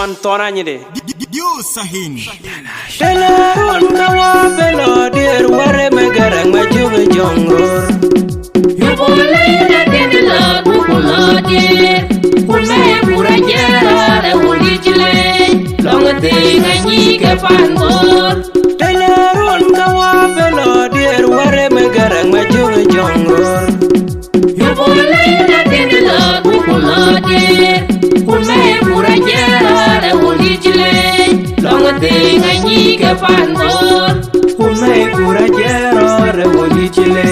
ton añi de Yo Sahin Telerun kawa belo dir ware megarang majuge jongror Yo bole la tene la bukulo dir Kume kurajera le ulijile Longa tinga nyike pangor Telerun kawa belo dir ware megarang majuge jongror Yo bole la tene la bukulo dir Kume kurajera le ulijile Longa tinga nyike pangor Kume kurajera le ulijile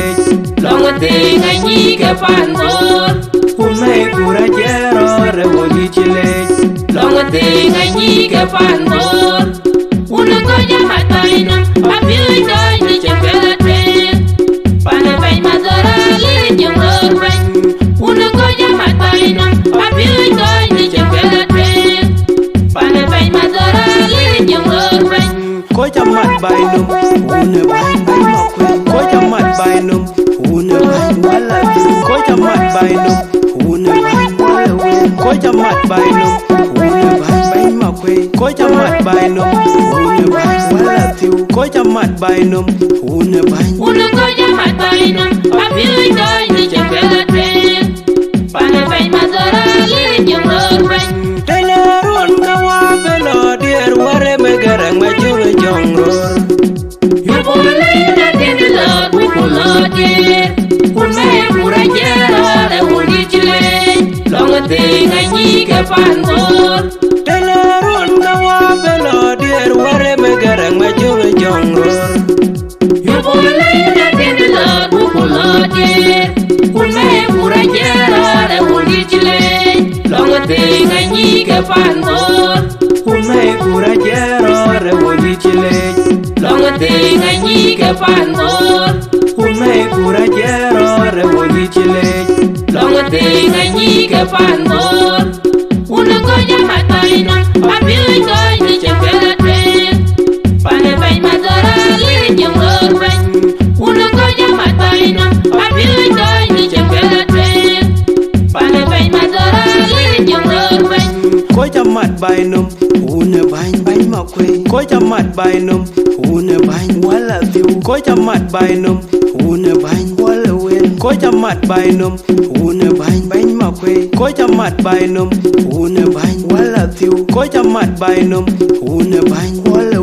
Longa tinga nyike pangor Kume kurajera le ulijile Longa tinga nyike pangor Una koja mataina Papi doi ni chepela tren Pane pai mazora le jongor bai Una koja mataina Papi doi ni chepela tren Pane pai mazora le jongor bai Koja mat bainum Une bain bain makwe Koja mat bainum Une bain wala Koja mat bainum Une bain wala Koja mat bainum Une bain bain makwe Koja mat bainum Une bain wala Koja mat bainum Une bain Una koja mataina Papi doi ni chepela tren Pane pai mazora le jongor bai Telerun kawa belo dir ware megarang majuge jongror Yo bole la tene la bukulo dir Kume kurajera le ulijile Longa tinga nyike pangor Telerun kawa belo dir ware megarang majuge jongror Yo bole la tene la bukulo dir Kume kurajera le ulijile Longa tinga nyike pangor Kume kurajera le ulijile Longa tinga nyike pangor Kume kurajera le ulijile Longa tinga nyike pangor Una koja mataina Papi doi ni chepela tren Pane pai mazora le jongor bai Una koja mataina Papi doi ni chepela tren Pane pai mazora le jongor bai Koja mat bainum Une bain bain makwe Koja mat bainum Une bain wala Koja mat bainum Une bain wala Koja mat bainum Une bain bain makwe Koja mat bainum Une bain wala Koja mat bainum Une bain wala